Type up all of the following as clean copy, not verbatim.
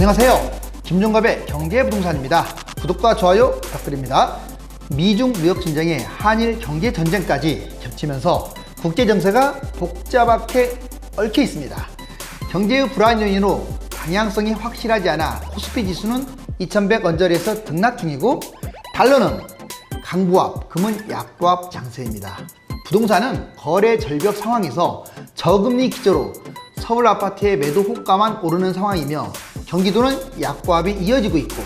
안녕하세요. 김종갑의 경제부동산입니다. 구독과 좋아요 부탁드립니다. 미중 무역 전쟁에 한일 경제 전쟁까지 겹치면서 국제 정세가 복잡하게 얽혀 있습니다. 경제의 불안 요인으로 방향성이 확실하지 않아 코스피 지수는 2100 언저리에서 등락 중이고, 달러는 강보합, 금은 약보합 장세입니다. 부동산은 거래 절벽 상황에서 저금리 기조로 서울 아파트의 매도 호가만 오르는 상황이며, 경기도는 약보합이 이어지고 있고,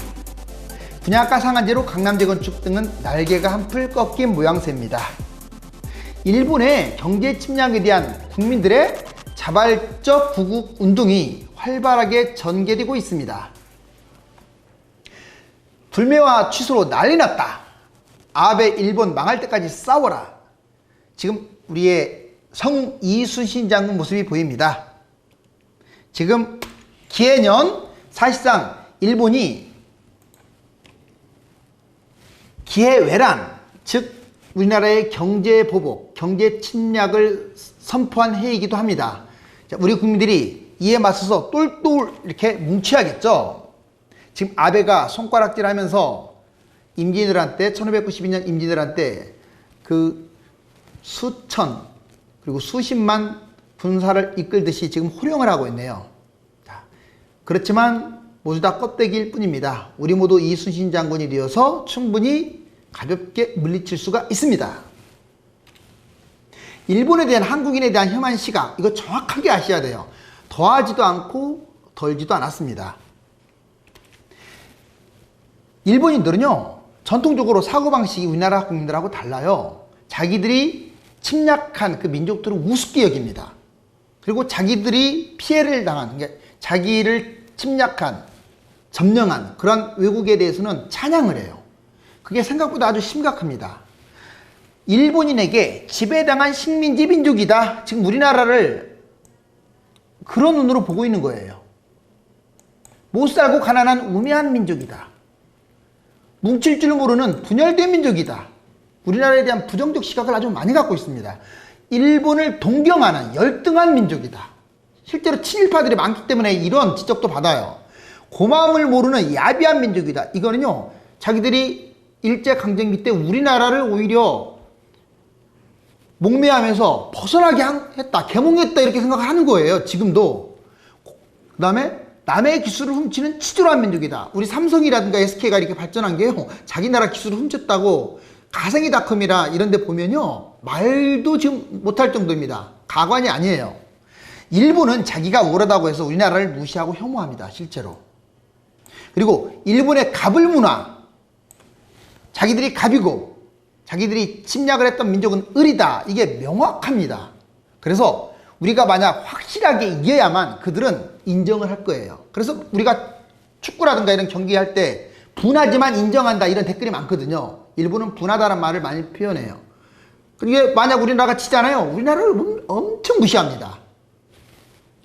분양가 상한제로 강남재건축 등은 날개가 한풀 꺾인 모양새입니다. 일본의 경제 침략에 대한 국민들의 자발적 구국 운동이 활발하게 전개되고 있습니다. 불매와 취소로 난리 났다. 아베 일본 망할 때까지 싸워라. 지금 우리의 이순신 장군 모습이 보입니다. 지금 기해년, 사실상 일본이 기해외란, 즉 우리나라의 경제 보복, 경제 침략을 선포한 해이기도 합니다. 자, 우리 국민들이 이에 맞서서 똘똘 이렇게 뭉쳐야겠죠. 지금 아베가 손가락질하면서 임진왜란때 1592년 임진왜란때 그 수천 그리고 수십만 군사를 이끌듯이 지금 호령을 하고 있네요. 자, 그렇지만 모두 다 껍데기일 뿐입니다. 우리 모두 이순신 장군이 되어서 충분히 가볍게 물리칠 수가 있습니다. 일본에 대한 한국인에 대한 혐한 시각, 이거 정확하게 아셔야 돼요. 더하지도 않고 덜지도 않았습니다. 일본인들은요, 전통적으로 사고방식이 우리나라 국민들하고 달라요. 자기들이 침략한 그 민족들을 우습게 여깁니다. 그리고 자기들이 피해를 당한, 그러니까 자기를 침략한, 점령한 그런 외국에 대해서는 찬양을 해요. 그게 생각보다 아주 심각합니다. 일본인에게 지배당한 식민지 민족이다. 지금 우리나라를 그런 눈으로 보고 있는 거예요. 못 살고 가난한 우매한 민족이다. 뭉칠 줄 모르는 분열된 민족이다. 우리나라에 대한 부정적 시각을 아주 많이 갖고 있습니다. 일본을 동경하는 열등한 민족이다. 실제로 친일파들이 많기 때문에 이런 지적도 받아요. 고마움을 모르는 야비한 민족이다. 이거는요, 자기들이 일제강점기 때 우리나라를 오히려 목매하면서 벗어나게 했다, 개몽했다, 이렇게 생각하는 거예요. 지금도. 그 다음에 남의 기술을 훔치는 치졸한 민족이다. 우리 삼성이라든가 SK가 이렇게 발전한 게요, 자기 나라 기술을 훔쳤다고 가생이닷컴이라 이런 데 보면요, 말도 지금 못할 정도입니다. 가관이 아니에요. 일본은 자기가 우월하다고 해서 우리나라를 무시하고 혐오합니다. 실제로. 그리고 일본의 갑을 문화, 자기들이 갑이고 자기들이 침략을 했던 민족은 을이다, 이게 명확합니다. 그래서 우리가 만약 확실하게 이겨야만 그들은 인정을 할 거예요. 그래서 우리가 축구라든가 이런 경기할 때 분하지만 인정한다, 이런 댓글이 많거든요. 일본은 분하다는 말을 많이 표현해요. 그게 만약 우리나라가 치잖아요, 우리나라를 엄청 무시합니다.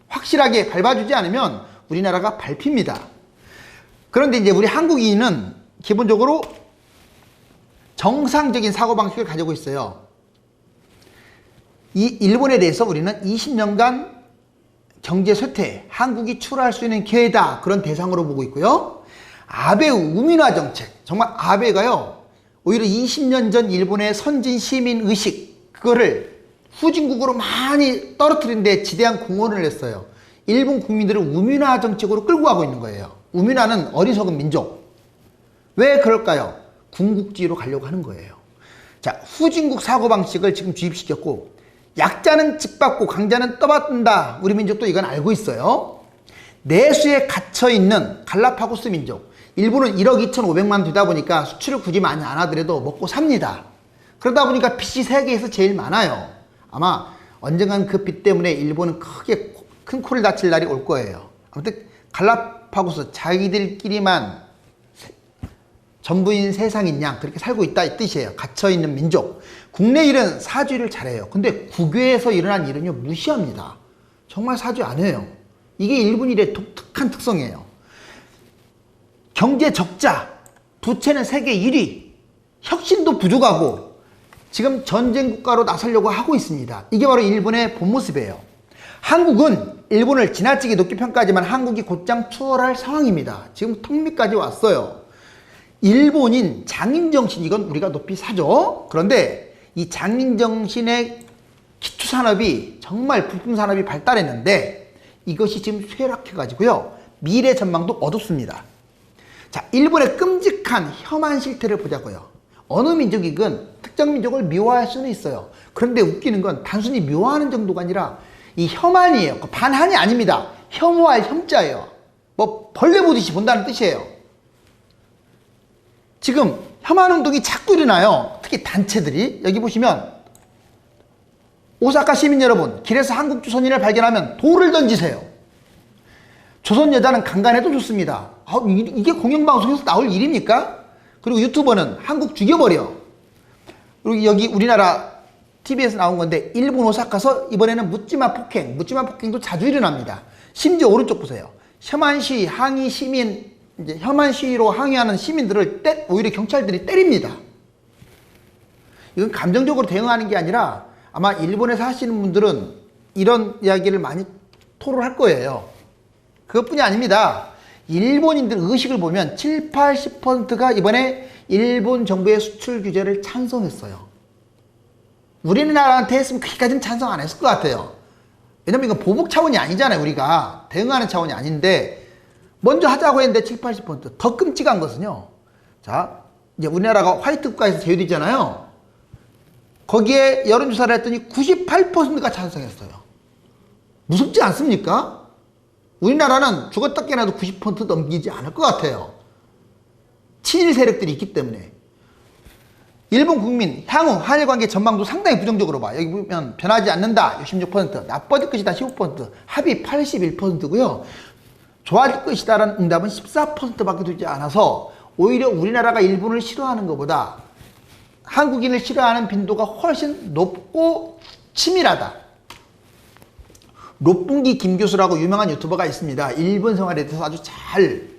확실하게 밟아주지 않으면 우리나라가 밟힙니다. 그런데 이제 우리 한국인은 기본적으로 정상적인 사고방식을 가지고 있어요. 이 일본에 대해서 우리는 20년간 경제 쇠퇴, 한국이 출하할 수 있는 기회다, 그런 대상으로 보고 있고요. 아베 우민화 정책, 정말 아베가요, 오히려 20년 전 일본의 선진 시민 의식, 그거를 후진국으로 많이 떨어뜨린 데 지대한 공헌을 했어요. 일본 국민들을 우민화 정책으로 끌고 가고 있는 거예요. 우민화는 어리석은 민족. 왜 그럴까요? 군국주의로 가려고 하는 거예요. 자, 후진국 사고방식을 지금 주입시켰고, 약자는 짓밟고 강자는 떠받든다. 우리 민족도 이건 알고 있어요. 내수에 갇혀있는 갈라파고스 민족. 일본은 1억 2,500만 되다 보니까 수출을 굳이 많이 안 하더라도 먹고 삽니다. 그러다 보니까 빚이 세계에서 제일 많아요. 아마 언젠간 그 빚 때문에 일본은 크게 큰 코를 다칠 날이 올 거예요. 아무튼 갈라파고스, 자기들끼리만 전부인 세상인 양 그렇게 살고 있다, 이 뜻이에요. 갇혀있는 민족. 국내 일은 사주를 잘해요. 근데 국외에서 일어난 일은요, 무시합니다. 정말 사주 안 해요. 이게 일본 일의 독특한 특성이에요. 경제 적자, 부채는 세계 1위, 혁신도 부족하고 지금 전쟁 국가로 나서려고 하고 있습니다. 이게 바로 일본의 본 모습이에요. 한국은 일본을 지나치게 높게 평가하지만 한국이 곧장 추월할 상황입니다. 지금 턱밑까지 왔어요. 일본인 장인정신, 이건 우리가 높이 사죠. 그런데 이 장인정신의 기초산업이 정말 부품산업이 발달했는데 이것이 지금 쇠락해가지고요. 미래 전망도 어둡습니다. 자, 일본의 끔찍한 혐한 실태를 보자고요. 어느 민족이건 특정 민족을 미워할 수는 있어요. 그런데 웃기는 건 단순히 묘하는 정도가 아니라 이 혐한이에요. 반한이 아닙니다. 혐오할 혐자예요. 뭐 벌레 보듯이 본다는 뜻이에요. 지금 혐한 운동이 자꾸 일어나요. 특히 단체들이. 여기 보시면 오사카 시민 여러분, 길에서 한국 조선인을 발견하면 돌을 던지세요. 조선 여자는 강간해도 좋습니다. 이게 공영방송에서 나올 일입니까? 그리고 유튜버는 한국 죽여버려. 그리고 여기 우리나라 TV에서 나온 건데 일본 오사카서 이번에는 묻지마 폭행도 자주 일어납니다. 심지어 오른쪽 보세요. 혐한 시위, 항의 시민, 이제 혐한 시위로 항의하는 시민들을 오히려 경찰들이 때립니다. 이건 감정적으로 대응하는 게 아니라 아마 일본에 사시는 분들은 이런 이야기를 많이 토로할 거예요. 그것뿐이 아닙니다. 일본인들 의식을 보면 7, 80%가 이번에 일본 정부의 수출 규제를 찬성했어요. 우리나라한테 했으면 그렇게까지는 찬성 안 했을 것 같아요. 왜냐면 이건 보복 차원이 아니잖아요. 우리가 대응하는 차원이 아닌데 먼저 하자고 했는데 7, 80%. 더 끔찍한 것은요. 자, 이제 우리나라가 화이트 국가에서 제외되잖아요. 거기에 여론조사를 했더니 98%가 찬성했어요. 무섭지 않습니까? 우리나라는 죽었다 깨나도 90% 넘기지 않을 것 같아요. 친일 세력들이 있기 때문에. 일본 국민 향후 한일 관계 전망도 상당히 부정적으로 봐. 여기 보면 변하지 않는다 66%, 나빠질 것이다 15%, 합의 81%고요. 좋아질 것이다라는 응답은 14%밖에 되지 않아서 오히려 우리나라가 일본을 싫어하는 것보다 한국인을 싫어하는 빈도가 훨씬 높고 치밀하다. 롯붕기 김 교수라고 유명한 유튜버가 있습니다. 일본 생활에 대해서 아주 잘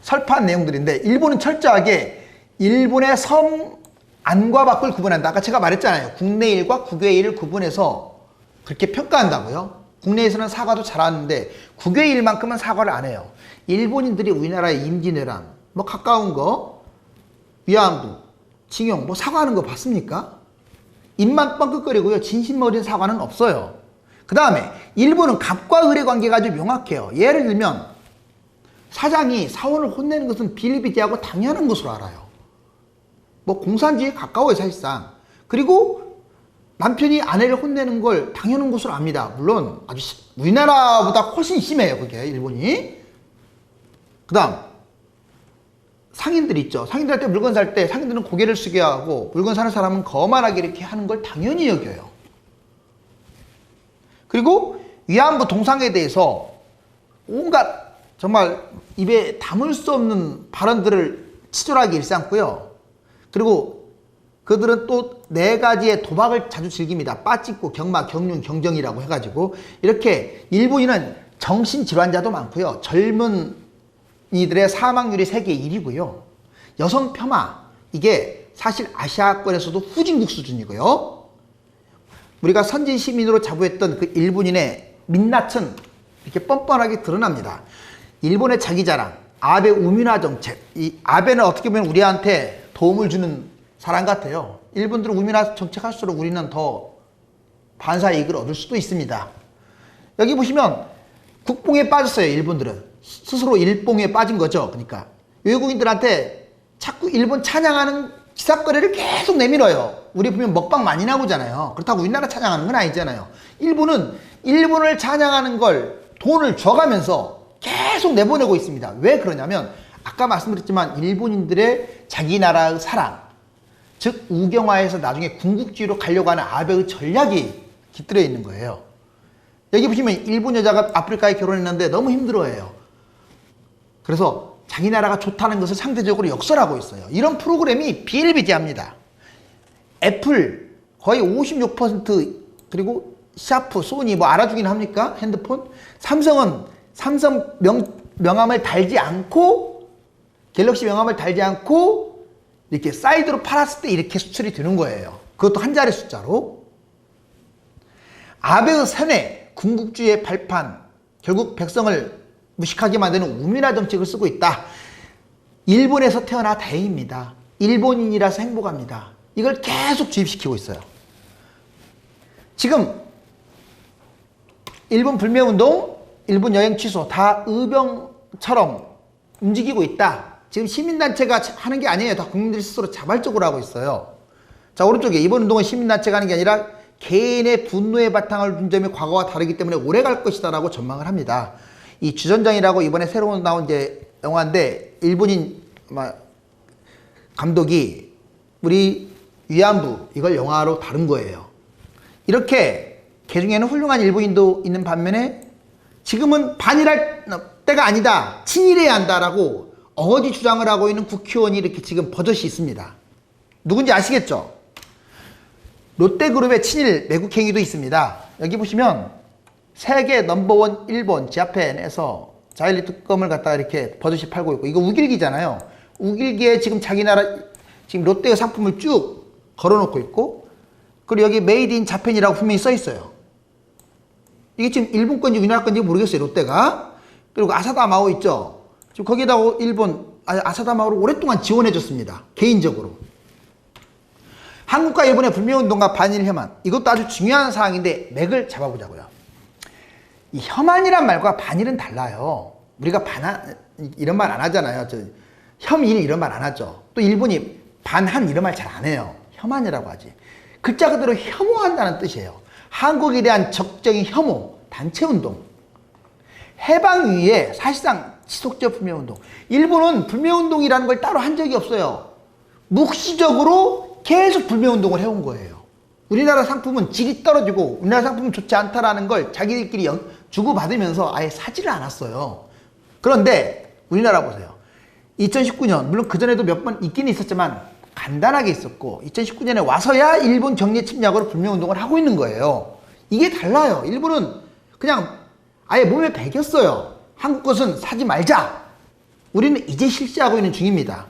설파한 내용들인데 일본은 철저하게 일본의 섬 안과 밖을 구분한다. 아까 제가 말했잖아요. 국내 일과 국외 일을 구분해서 그렇게 평가한다고요. 국내에서는 사과도 잘하는데 국외 일만큼은 사과를 안 해요. 일본인들이 우리나라의 임진왜란, 뭐 가까운 거, 위안부, 징용, 뭐 사과하는 거 봤습니까? 입만 뻥끗거리고요. 진심 어린 사과는 없어요. 그 다음에 일본은 갑과 을의 관계가 아주 명확해요. 예를 들면 사장이 사원을 혼내는 것은 비일비재하고 당연한 것으로 알아요. 뭐 공산주의에 가까워요 사실상. 그리고 남편이 아내를 혼내는 걸 당연한 것으로 압니다. 물론 아주 우리나라보다 훨씬 심해요 그게 일본이. 그 다음 상인들 있죠. 상인들한테 물건 살 때 상인들은 고개를 숙여야 하고 물건 사는 사람은 거만하게 이렇게 하는 걸 당연히 여겨요. 그리고 위안부 동상에 대해서 온갖 정말 입에 담을 수 없는 발언들을 치졸하게 일삼고요. 그리고 그들은 또 4가지의 도박을 자주 즐깁니다. 빠찍고 경마, 경륜, 경정이라고 해가지고 이렇게 일본인은 정신질환자도 많고요. 젊은 이들의 사망률이 세계 1위고요. 여성 폄하, 이게 사실 아시아권에서도 후진국 수준이고요. 우리가 선진 시민으로 자부했던 그 일본인의 민낯은 이렇게 뻔뻔하게 드러납니다. 일본의 자기자랑, 아베 우민화 정책. 이 아베는 어떻게 보면 우리한테 도움을 주는 사람 같아요. 일본들은 우민화 정책 할수록 우리는 더 반사 이익을 얻을 수도 있습니다. 여기 보시면 국뽕에 빠졌어요. 일본들은. 스스로 일봉에 빠진 거죠. 그러니까 외국인들한테 자꾸 일본 찬양하는 기사거리를 계속 내밀어요. 우리 보면 먹방 많이 나오잖아요. 그렇다고 우리나라 찬양하는 건 아니잖아요. 일본은 일본을 찬양하는 걸 돈을 줘가면서 계속 내보내고 있습니다. 왜 그러냐면 아까 말씀드렸지만 일본인들의 자기 나라의 사랑, 즉 우경화해서 나중에 군국주의로 가려고 하는 아베의 전략이 깃들어 있는 거예요. 여기 보시면 일본 여자가 아프리카에 결혼했는데 너무 힘들어해요. 그래서 자기 나라가 좋다는 것을 상대적으로 역설하고 있어요. 이런 프로그램이 비일비재합니다. 애플 거의 56%, 그리고 샤프, 소니 뭐 알아주긴 합니까? 핸드폰? 삼성은 삼성 명함을 달지 않고 갤럭시 명함을 달지 않고 이렇게 사이드로 팔았을 때 이렇게 수출이 되는 거예요. 그것도 한 자리 숫자로. 아베의 세뇌, 군국주의의 발판, 결국 백성을 무식하게 만드는 우민화 정책을 쓰고 있다. 일본에서 태어나 다행입니다. 일본인이라서 행복합니다. 이걸 계속 주입시키고 있어요. 지금 일본 불매운동, 일본 여행 취소 다 의병처럼 움직이고 있다. 지금 시민단체가 하는 게 아니에요. 다 국민들이 스스로 자발적으로 하고 있어요. 자, 오른쪽에 이번 운동은 시민단체가 하는 게 아니라 개인의 분노의 바탕을 둔 점이 과거와 다르기 때문에 오래 갈 것이다 라고 전망을 합니다. 이 주전장이라고 이번에 새로 나온 이제 영화인데 일본인 감독이 우리 위안부 이걸 영화로 다룬 거예요. 이렇게 개중에는 훌륭한 일본인도 있는 반면에 지금은 반일할 때가 아니다. 친일해야 한다라고 어거지 주장을 하고 있는 국회의원이 이렇게 지금 버젓이 있습니다. 누군지 아시겠죠? 롯데그룹의 친일 매국 행위도 있습니다. 여기 보시면 세계 넘버원 일본 지아펜에서 자일리 뚜껑을 갖다가 이렇게 버젓이 팔고 있고, 이거 우길기잖아요. 우길기에 지금 자기 나라 지금 롯데의 상품을 쭉 걸어놓고 있고, 그리고 여기 메이드 인 자펜이라고 분명히 써 있어요. 이게 지금 일본 건지 우리나라 건지 모르겠어요, 롯데가. 그리고 아사다마오 있죠. 지금 거기에다가 일본 아사다마오를 오랫동안 지원해줬습니다. 개인적으로. 한국과 일본의 불매운동과 반일 혐한, 이것도 아주 중요한 사항인데 맥을 잡아보자고요. 이 혐한이란 말과 반일은 달라요. 우리가 이런 말 안 하잖아요. 혐일 이런 말 안 하죠. 또 일본이 반한 이런 말 잘 안 해요. 혐한이라고 하지. 글자 그대로 혐오한다는 뜻이에요. 한국에 대한 적정인 혐오, 단체운동. 해방 이후에 사실상 지속적 불매운동. 일본은 불매운동이라는 걸 따로 한 적이 없어요. 묵시적으로 계속 불매운동을 해온 거예요. 우리나라 상품은 질이 떨어지고 우리나라 상품은 좋지 않다라는 걸 자기들끼리 주고받으면서 아예 사지를 않았어요. 그런데 우리나라 보세요. 2019년, 물론 그전에도 몇 번 있긴 있었지만 간단하게 있었고, 2019년에 와서야 일본 경제 침략으로 불매운동을 하고 있는 거예요. 이게 달라요. 일본은 그냥 아예 몸에 배겼어요. 한국 것은 사지 말자. 우리는 이제 실시하고 있는 중입니다.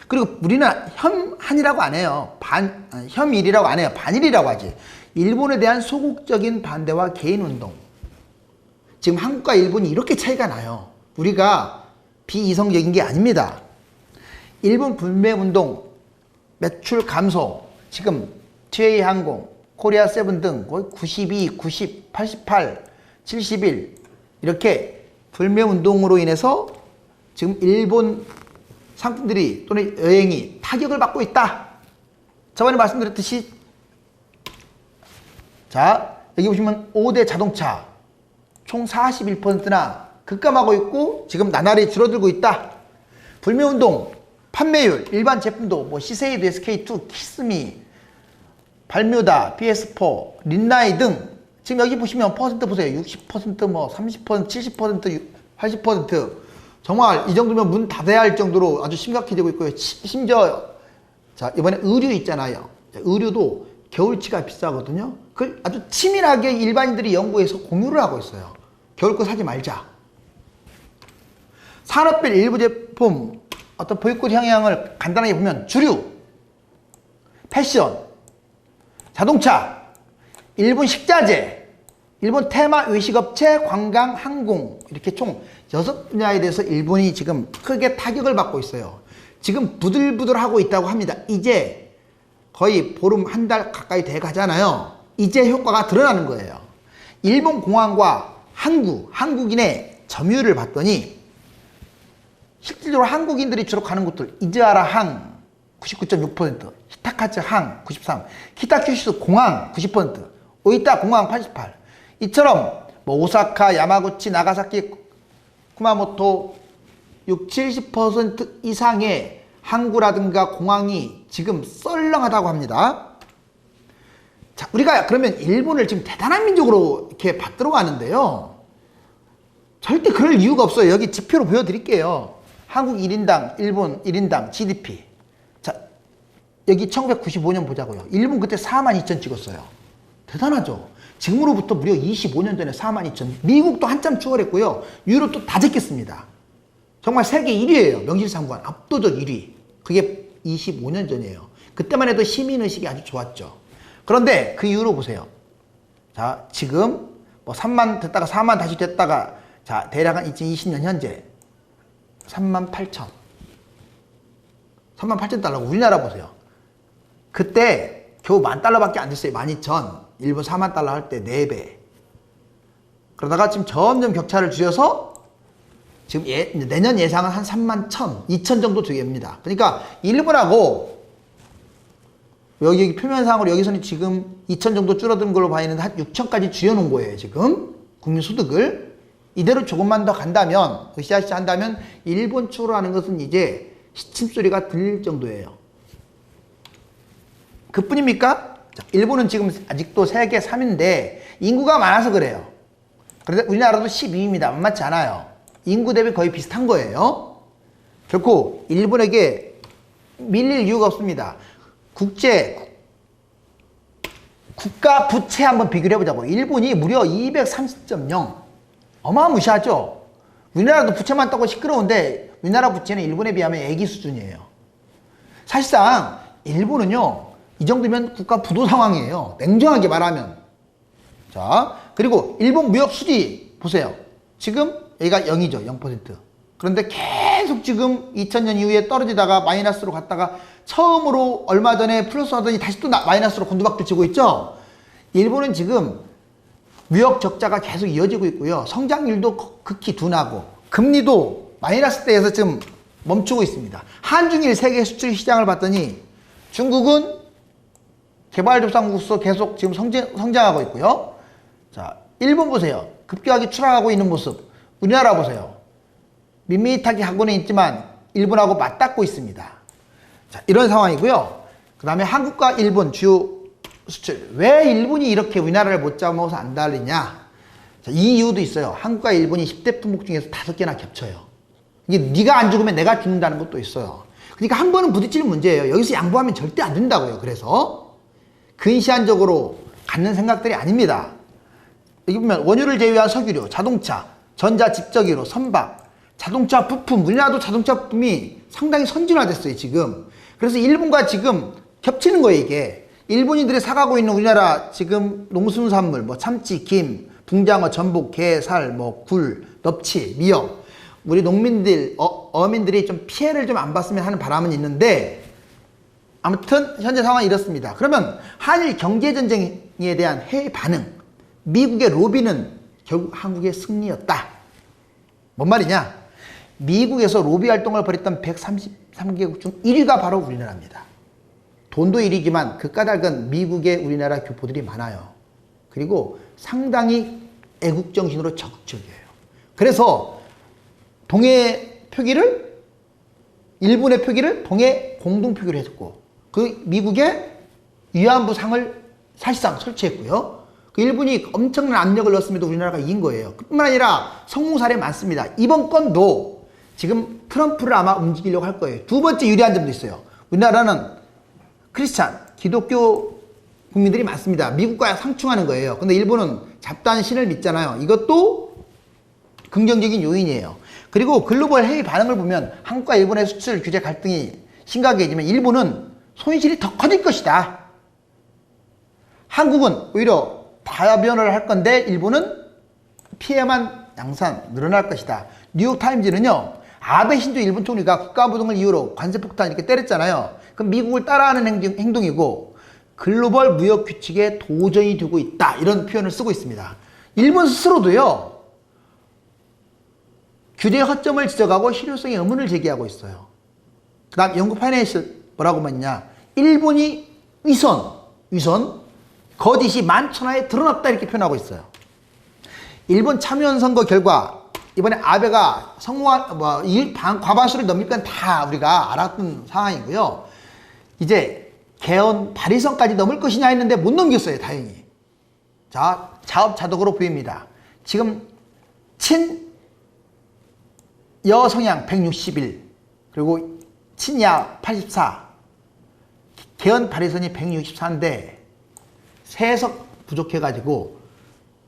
그리고 우리는 혐한이라고 안 해요. 혐일이라고 안 해요. 반일이라고 하지. 일본에 대한 소극적인 반대와 개인운동. 지금 한국과 일본이 이렇게 차이가 나요. 우리가 비이성적인 게 아닙니다. 일본 불매운동, 매출 감소, 지금 TA항공, 코리아7 등 거의 92, 90, 88, 71 이렇게 불매운동으로 인해서 지금 일본 상품들이 또는 여행이 타격을 받고 있다. 저번에 말씀드렸듯이, 자 여기 보시면 5대 자동차 총 41%나 급감하고 있고 지금 나날이 줄어들고 있다. 불매운동 판매율, 일반 제품도 뭐 시세이드, SK2, 키스미, 발뮤다, PS4, 린나이 등 지금 여기 보시면 퍼센트 보세요. 60%, 뭐 30%, 70%, 80% 정말 이 정도면 문 닫아야 할 정도로 아주 심각해지고 있고요. 심지어 자 이번에 의류 있잖아요. 의류도 겨울치가 비싸거든요. 그걸 아주 치밀하게 일반인들이 연구해서 공유를 하고 있어요. 겨울 거 사지 말자. 산업별 일부 제품 어떤 보이콧 향향을 간단하게 보면 주류, 패션, 자동차, 일본 식자재, 일본 테마 외식업체, 관광, 항공 이렇게 총 6분야에 대해서 일본이 지금 크게 타격을 받고 있어요. 지금 부들부들하고 있다고 합니다. 이제 거의 보름 한 달 가까이 돼 가잖아요. 이제 효과가 드러나는 거예요. 일본 공항과 한국인의 점유율을 봤더니 실질적으로 한국인들이 주로 가는 곳들, 이즈하라 항 99.6%, 히타카츠 항 93%, 키타큐슈 공항 90%, 오이타 공항 88%. 이처럼 뭐 오사카, 야마구치, 나가사키, 쿠마모토 60, 70% 이상의 항구라든가 공항이 지금 썰렁하다고 합니다. 자, 우리가 그러면 일본을 지금 대단한 민족으로 이렇게 받들어 가는데요. 절대 그럴 이유가 없어요. 여기 지표로 보여드릴게요. 한국 1인당, 일본 1인당 GDP. 자, 여기 1995년 보자고요. 일본 그때 42,000 찍었어요. 대단하죠? 지금으로부터 무려 25년 전에 42,000. 미국도 한참 추월했고요. 유럽도 다 제꼈습니다. 정말 세계 1위예요. 명실상부한 압도적 1위. 그게 25년 전이에요. 그때만 해도 시민의식이 아주 좋았죠. 그런데 그 이후로 보세요. 자, 지금 뭐 3만 됐다가 4만 다시 됐다가 자, 대략 한 2020년 현재 3만 8천. 3만 8천 달러고 우리나라 보세요. 그때 겨우 $10,000밖에 안 됐어요. 12,000. 일본 4만 달러 할 때 4배. 그러다가 지금 점점 격차를 줄여서 지금 내년 예상은 한 3만 1천, 2천 정도 되겠습니다. 그러니까 일본하고 여기 표면상으로 여기서는 지금 2천 정도 줄어든 걸로 봐있는데 한 6천까지 줄여놓은 거예요. 지금 국민소득을 이대로 조금만 더 간다면 으쌰으쌰 한다면 일본 쪽으로 하는 것은 이제 시침소리가 들릴 정도예요. 그뿐입니까? 자, 일본은 지금 아직도 세계 3위인데 인구가 많아서 그래요. 그런데 우리나라도 12위입니다. 만만치 않아요. 인구 대비 거의 비슷한 거예요. 결코 일본에게 밀릴 이유가 없습니다. 국가 부채 한번 비교를 해보자고. 일본이 무려 230.0. 어마무시하죠? 우리나라도 부채만 따고 시끄러운데 우리나라 부채는 일본에 비하면 애기 수준이에요. 사실상 일본은요, 이 정도면 국가 부도 상황이에요. 냉정하게 말하면. 자, 그리고 일본 무역 수지 보세요. 지금 여기가 0이죠. 0%. 그런데 계속 지금 2000년 이후에 떨어지다가 마이너스로 갔다가 처음으로 얼마 전에 플러스 하더니 다시 또 마이너스로 곤두박질 치고 있죠. 일본은 지금 무역 적자가 계속 이어지고 있고요. 성장률도 극히 둔하고 금리도 마이너스대에서 지금 멈추고 있습니다. 한중일 세계 수출 시장을 봤더니 중국은 개발도상국으로서 계속 지금 성장하고 있고요. 자, 일본 보세요. 급격하게 추락하고 있는 모습. 우리나라 보세요. 밋밋하게 하고는 있지만 일본하고 맞닿고 있습니다. 자, 이런 상황이고요. 그 다음에 한국과 일본 주요 수출. 왜 일본이 이렇게 우리나라를 못 잡아먹어서 안 달리냐? 자, 이 이유도 있어요. 한국과 일본이 10대 품목 중에서 5개나 겹쳐요. 이게 네가 안 죽으면 내가 죽는다는 것도 있어요. 그러니까 한 번은 부딪히는 문제예요. 여기서 양보하면 절대 안 된다고요. 그래서 근시안적으로 갖는 생각들이 아닙니다. 여기 보면 원유를 제외한 석유류, 자동차, 전자 집적유로, 선박, 자동차 부품, 우리나라도 자동차 부품이 상당히 선진화됐어요, 지금. 그래서 일본과 지금 겹치는 거예요, 이게. 일본인들이 사가고 있는 우리나라 지금 농수산물, 뭐 참치, 김, 붕장어, 전복, 게, 살, 뭐 굴, 넙치, 미역. 우리 농민들, 어민들이 좀 피해를 좀 안 봤으면 하는 바람은 있는데, 아무튼 현재 상황이 이렇습니다. 그러면 한일 경제전쟁에 대한 해외 반응, 미국의 로비는 결국 한국의 승리였다. 뭔 말이냐? 미국에서 로비 활동을 벌였던 133개국 중 1위가 바로 우리나라입니다. 돈도 1위지만 그 까닭은 미국의 우리나라 교포들이 많아요. 그리고 상당히 애국정신으로 적극적이에요. 그래서 동해 표기를, 일본의 표기를 동해 공동표기를 해줬고, 그 미국의 위안부 상을 사실상 설치했고요. 그 일본이 엄청난 압력을 넣었음에도 우리나라가 이긴 거예요. 뿐만 아니라 성공 사례 많습니다. 이번 건도 지금 트럼프를 아마 움직이려고 할 거예요. 두 번째 유리한 점도 있어요. 우리나라는 크리스찬, 기독교 국민들이 많습니다. 미국과 상충하는 거예요. 근데 일본은 잡다한 신을 믿잖아요. 이것도 긍정적인 요인이에요. 그리고 글로벌 해외 반응을 보면 한국과 일본의 수출 규제 갈등이 심각해지면 일본은 손실이 더 커질 것이다. 한국은 오히려 다변화를 할 건데 일본은 피해만 양산 늘어날 것이다. 뉴욕타임즈는요, 아베 신조 일본 총리가 국가부 등을 이유로 관세폭탄 이렇게 때렸잖아요. 그럼 미국을 따라하는 행동이고 글로벌 무역 규칙에 도전이 되고 있다. 이런 표현을 쓰고 있습니다. 일본 스스로도요, 규제 허점을 지적하고 실효성의 의문을 제기하고 있어요. 그 다음 영국 파이낸셜 뭐라고 했냐? 일본이 위선, 거짓이 만천하에 드러났다 이렇게 표현하고 있어요. 일본 참여연 선거 결과 이번에 아베가 성공한 과반수를 넘길 건 다 우리가 알았던 상황이고요. 이제 개헌 발의선까지 넘을 것이냐 했는데 못 넘겼어요, 다행히. 자, 자업자득으로 보입니다. 지금 친여 성향 161, 그리고 친야 84, 개헌 발의선이 164인데 3석 부족해가지고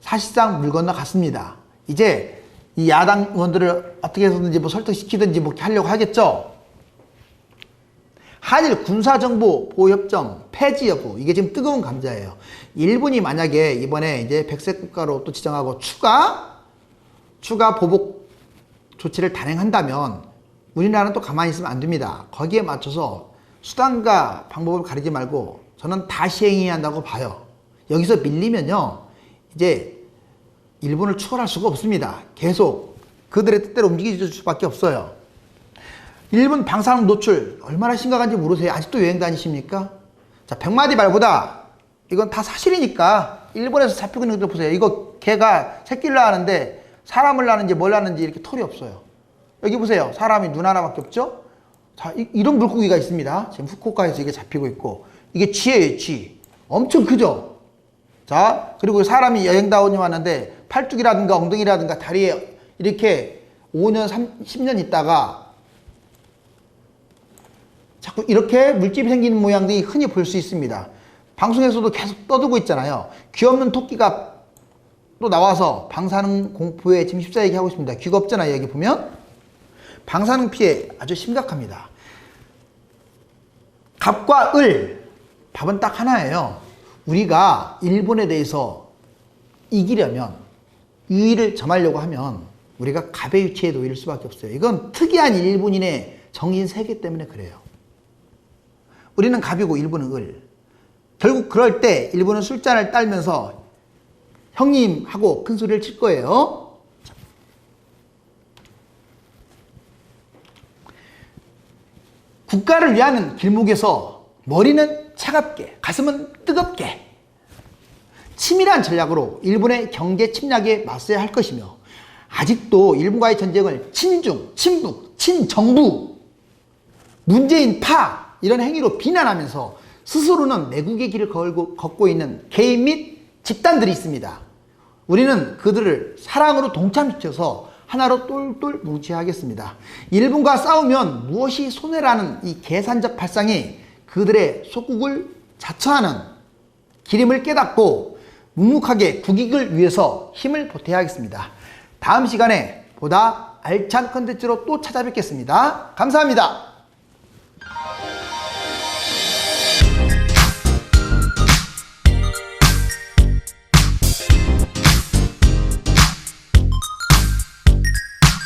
사실상 물 건너갔습니다. 이제 이 야당 의원들을 어떻게 해서든지 뭐 설득시키든지 뭐 하려고 하겠죠. 한일 군사정보 보호협정 폐지 여부, 이게 지금 뜨거운 감자예요. 일본이 만약에 이번에 이제 백색 국가로 또 지정하고 추가 보복 조치를 단행한다면 우리나라는 또 가만히 있으면 안 됩니다. 거기에 맞춰서 수단과 방법을 가리지 말고 저는 다 시행해야 한다고 봐요. 여기서 밀리면요, 이제 일본을 추월할 수가 없습니다. 계속 그들의 뜻대로 움직일 수밖에 없어요. 일본 방사능 노출 얼마나 심각한지 모르세요? 아직도 여행 다니십니까? 자, 100마디 말보다 이건 다 사실이니까 일본에서 잡히고 있는 것들 보세요. 이거 개가 새끼를 낳았는데 사람을 낳는지 뭘 낳는지 이렇게 털이 없어요. 여기 보세요. 사람이 눈 하나밖에 없죠? 자, 이런 물고기가 있습니다. 지금 후쿠오카에서 이게 잡히고 있고, 이게 쥐예요, 쥐. 엄청 크죠? 자, 그리고 사람이 여행다원이 왔는데 팔뚝이라든가 엉덩이라든가 다리에 이렇게 5년, 10년 있다가 자꾸 이렇게 물집이 생기는 모양들이 흔히 볼 수 있습니다. 방송에서도 계속 떠들고 있잖아요. 귀 없는 토끼가 또 나와서 방사능 공포에 지금 휩싸이게 하고 있습니다. 귀가 없잖아요. 여기 보면 방사능 피해 아주 심각합니다. 갑과 을, 밥은 딱 하나예요. 우리가 일본에 대해서 이기려면, 유의를 점하려고 하면 우리가 갑의 위치에 놓일 수밖에 없어요. 이건 특이한 일본인의 정신 세계 때문에 그래요. 우리는 갑이고 일본은 을. 결국 그럴 때 일본은 술잔을 딸면서 형님하고 큰 소리를 칠 거예요. 국가를 위하는 길목에서 머리는 차갑게, 가슴은 뜨겁게 치밀한 전략으로 일본의 경제 침략에 맞서야 할 것이며, 아직도 일본과의 전쟁을 친중, 친북, 친정부, 문재인 파 이런 행위로 비난하면서 스스로는 매국의 길을 걷고 있는 개인 및 집단들이 있습니다. 우리는 그들을 사랑으로 동참시켜서 하나로 똘똘 뭉쳐야겠습니다. 일본과 싸우면 무엇이 손해라는 이 계산적 발상이 그들의 속국을 자처하는 기림을 깨닫고 묵묵하게 국익을 위해서 힘을 보태야 하겠습니다. 다음 시간에 보다 알찬 컨텐츠로 또 찾아뵙겠습니다. 감사합니다.